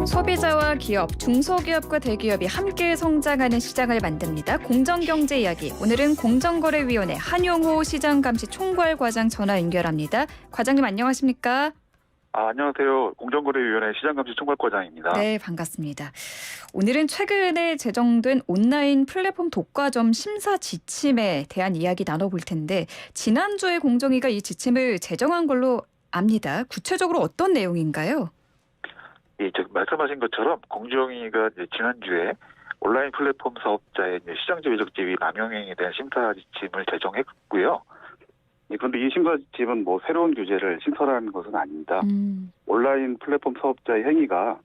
소비자와 기업, 중소기업과 대기업이 함께 성장하는 시장을 만듭니다. 공정경제 이야기. 오늘은 공정거래위원회 한용호 시장감시총괄과장 전화 연결합니다. 과장님 안녕하십니까? 안녕하세요. 공정거래위원회 시장감시총괄과장입니다. 네, 반갑습니다. 오늘은 최근에 제정된 온라인 플랫폼 독과점 심사 지침에 대한 이야기 나눠볼 텐데 지난주에 공정위가 이 지침을 제정한 걸로 압니다. 구체적으로 어떤 내용인가요? 예, 말씀하신 것처럼 공정위가 지난주에 온라인 플랫폼 사업자의 시장지배 적지위 남용행위에 대한 심사 지침을 제정했고요. 그런데 이 심사 지침은 새로운 규제를 신설하는 것은 아닙니다. 온라인 플랫폼 사업자의 행위가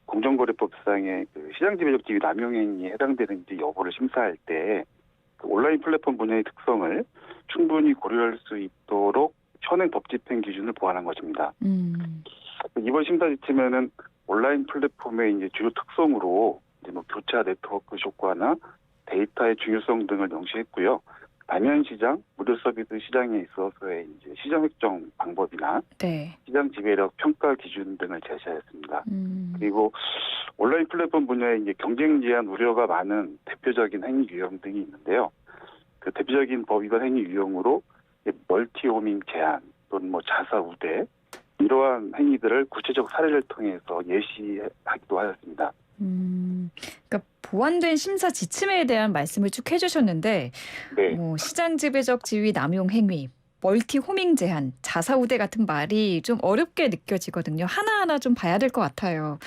공정거래법상의 시장지배적 지위 남용행위에 해당되는지 여부를 심사할 때 온라인 플랫폼 분야의 특성을 충분히 고려할 수 있도록 현행 법 집행 기준을 보완한 것입니다. 이번 심사 지침에는 온라인 플랫폼의 주요 특성으로 교차 네트워크 효과나 데이터의 중요성 등을 명시했고요. 다면 시장, 무료 서비스 시장에 있어서의 시장 획정 방법이나 시장 지배력 평가 기준 등을 제시하였습니다. 그리고 온라인 플랫폼 분야의 경쟁 제한 우려가 많은 대표적인 행위 유형 등이 있는데요. 그 대표적인 법 위반 행위 유형으로 멀티호밍 제한 또는 자사 우대 이러한 행위들을 구체적 사례를 통해서 예시하기도 하였습니다. 그러니까 보완된 심사 지침에 대한 말씀을 쭉 해주셨는데 네. 시장 지배적 지위 남용 행위, 멀티 호밍 제한, 자사 우대 같은 말이 좀 어렵게 느껴지거든요. 하나하나 좀 봐야 될 것 같아요.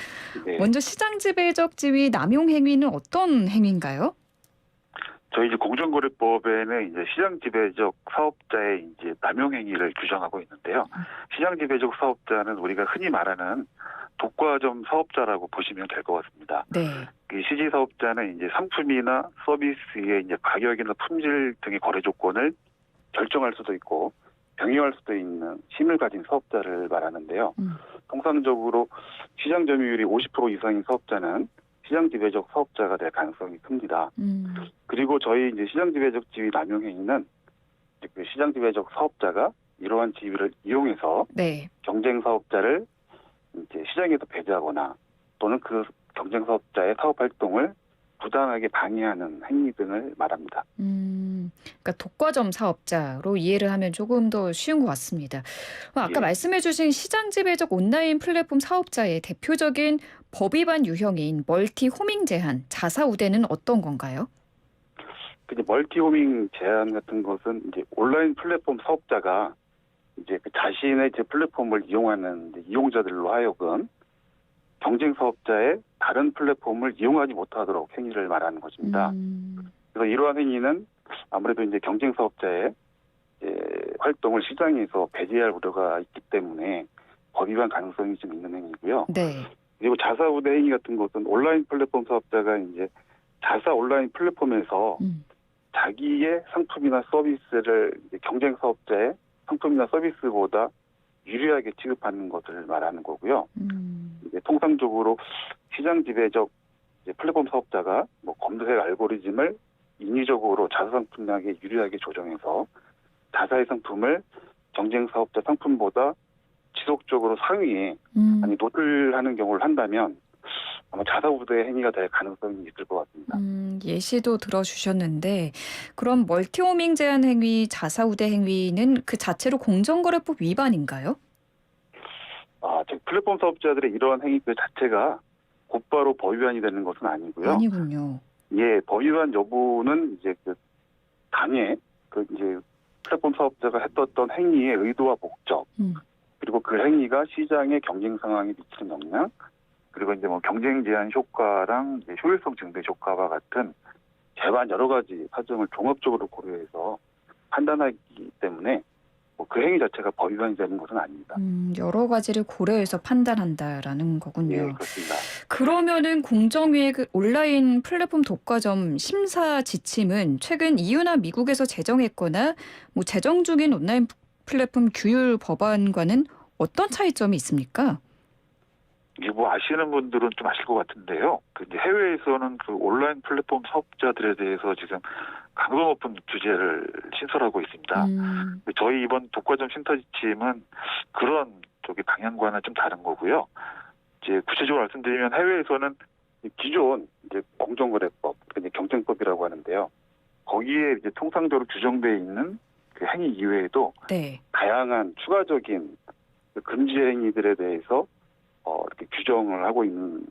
네. 먼저 시장 지배적 지위 남용 행위는 어떤 행위인가요? 저희 공정거래법에는 시장 지배적 사업자의 남용 행위를 규정하고 있는데요. 시장 지배적 사업자는 우리가 흔히 말하는 독과점 사업자라고 보시면 될 것 같습니다. 네. 시지 사업자는 상품이나 서비스의 가격이나 품질 등의 거래 조건을 결정할 수도 있고 병행할 수도 있는 힘을 가진 사업자를 말하는데요. 통상적으로 시장 점유율이 50% 이상인 사업자는 시장 지배적 사업자가 될 가능성이 큽니다. 그리고 저희 시장 지배적 지위 남용 행위는 시장 지배적 사업자가 이러한 지위를 이용해서 경쟁 사업자를 시장에서 배제하거나 또는 그 경쟁 사업자의 사업 활동을 부당하게 방해하는 행위 등을 말합니다. 그러니까 독과점 사업자로 이해를 하면 조금 더 쉬운 것 같습니다. 아까 말씀해주신 시장 지배적 온라인 플랫폼 사업자의 대표적인 법 위반 유형인 멀티 호밍 제한, 자사 우대는 어떤 건가요? 멀티 호밍 제한 같은 것은 온라인 플랫폼 사업자가 자신의 플랫폼을 이용하는 이용자들로 하여금 경쟁 사업자의 다른 플랫폼을 이용하지 못하도록 행위를 말하는 것입니다. 그래서 이러한 행위는 아무래도 경쟁 사업자의 활동을 시장에서 배제할 우려가 있기 때문에 법 위반 가능성이 좀 있는 행위고요. 그리고 자사 우대 행위 같은 것은 온라인 플랫폼 사업자가 자사 온라인 플랫폼에서 자기의 상품이나 서비스를 경쟁 사업자의 상품이나 서비스보다 유리하게 취급하는 것을 말하는 거고요. 통상적으로 시장 지배적 플랫폼 사업자가 검색 알고리즘을 인위적으로 자사 상품에게 유리하게 조정해서 자사의 상품을 경쟁 사업자 상품보다 지속적으로 상위에 노출하는 경우를 한다면 아마 자사 우대 행위가 될 가능성이 있을 것 같습니다. 예시도 들어주셨는데 그럼 멀티호밍 제한 행위, 자사 우대 행위는 그 자체로 공정거래법 위반인가요? 플랫폼 사업자들의 이러한 행위 그 자체가 곧바로 법 위반이 되는 것은 아니고요. 아니군요. 법 위반 여부는 당해 플랫폼 사업자가 했던 행위의 의도와 목적, 그리고 그 행위가 시장의 경쟁 상황에 미치는 영향, 그리고 경쟁 제한 효과랑 효율성 증대 효과와 같은 제반 여러 가지 사정을 종합적으로 고려해서 판단하기 때문에 그 행위 자체가 법 위반이 되는 것은 아닙니다. 여러 가지를 고려해서 판단한다라는 거군요. 네, 그렇습니다. 그러면은 공정위의 온라인 플랫폼 독과점 심사 지침은 최근 EU나 미국에서 제정했거나 제정 중인 온라인 플랫폼 규율 법안과는 어떤 차이점이 있습니까? 아시는 분들은 좀 아실 것 같은데요. 해외에서는 온라인 플랫폼 사업자들에 대해서 지금 강도 높은 규제를 신설하고 있습니다. 저희 이번 독과점 심사 지침은 그런 쪽의 방향과는 좀 다른 거고요. 이제 구체적으로 말씀드리면 해외에서는 기존 이제 공정거래법, 이제 경쟁법이라고 하는데요. 거기에 이제 통상적으로 규정되어 있는 그 행위 이외에도 네. 다양한 추가적인 그 금지 행위들에 대해서 이렇게 규정을 하고 있는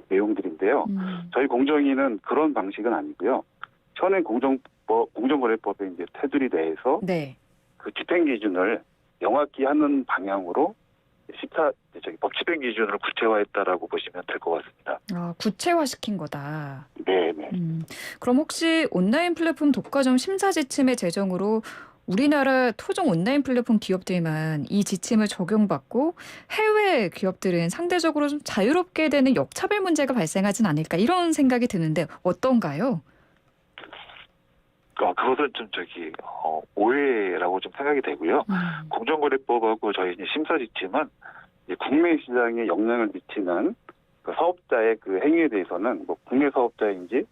내용들인데요. 저희 공정위는 그런 방식은 아니고요. 현행 공정거래법의 이제 테두리 내에서 네. 그 집행 기준을 명확히 하는 방향으로 법 집행 기준을 구체화했다라고 보시면 될 것 같습니다. 아, 구체화시킨 거다. 네네. 그럼 혹시 온라인 플랫폼 독과점 심사 지침의 제정으로 우리나라 토종 온라인 플랫폼 기업들만 이 지침을 적용받고 해외 기업들은 상대적으로 좀 자유롭게 되는 역차별 문제가 발생하진 않을까 이런 생각이 드는데 어떤가요? 그것은 좀 오해라고 좀 생각이 되고요. 공정거래법하고 저희 이제 심사 지침은 이제 국내 시장에 영향을 미치는 그 사업자의 그 행위에 대해서는 뭐 국내 사업자인지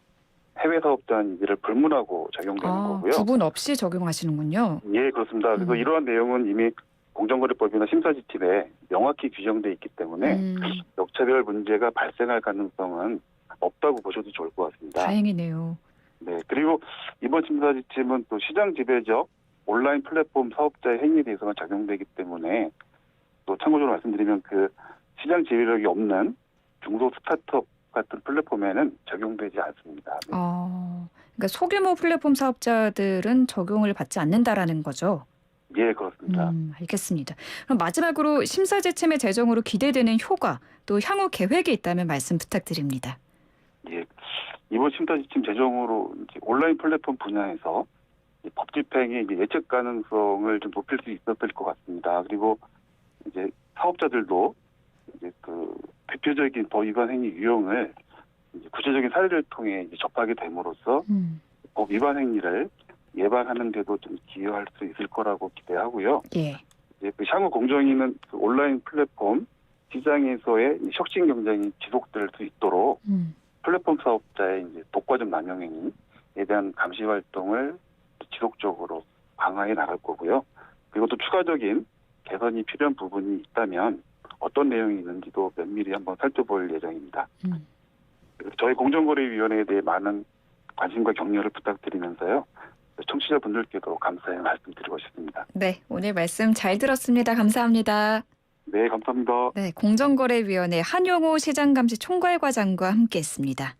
해외 사업자인지를 불문하고 적용되는 거고요. 구분 없이 적용하시는군요. 예, 그렇습니다. 그래서 이러한 내용은 이미 공정거래법이나 심사 지침에 명확히 규정돼 있기 때문에 역차별 문제가 발생할 가능성은 없다고 보셔도 좋을 것 같습니다. 다행이네요. 네, 그리고 이번 심사 지침은 또 시장 지배적 온라인 플랫폼 사업자의 행위에 대해서만 적용되기 때문에 또 참고적으로 말씀드리면 그 시장 지배력이 없는 중소 스타트업 같은 플랫폼에는 적용되지 않습니다. 네. 그러니까 소규모 플랫폼 사업자들은 적용을 받지 않는다라는 거죠. 예, 그렇습니다. 알겠습니다. 그럼 마지막으로 심사 지침의 제정으로 기대되는 효과 또 향후 계획이 있다면 말씀 부탁드립니다. 예, 이번 심사 지침 제정으로 이제 온라인 플랫폼 분야에서 법 집행의 이제 예측 가능성을 좀 높일 수 있었을 것 같습니다. 그리고 이제 사업자들도 이제 그 대표적인 법 위반 행위 유형을 이제 구체적인 사례를 통해 이제 접하게 됨으로써 법 위반 행위를 예방하는 데도 좀 기여할 수 있을 거라고 기대하고요. 예. 이제 그 향후 공정위는 그 온라인 플랫폼 시장에서의 혁신 경쟁이 지속될 수 있도록 플랫폼 사업자의 이제 독과점 남용 행위에 대한 감시 활동을 지속적으로 강화해 나갈 거고요. 그리고 또 추가적인 개선이 필요한 부분이 있다면 어떤 내용이 있는지도 면밀히 한번 살펴볼 예정입니다. 저희 공정거래위원회에 대해 많은 관심과 격려를 부탁드리면서요. 청취자분들께도 감사의 말씀드리고 싶습니다. 네, 오늘 말씀 잘 들었습니다. 감사합니다. 네, 감사합니다. 네, 공정거래위원회 한용호 시장감시 총괄과장과 함께했습니다.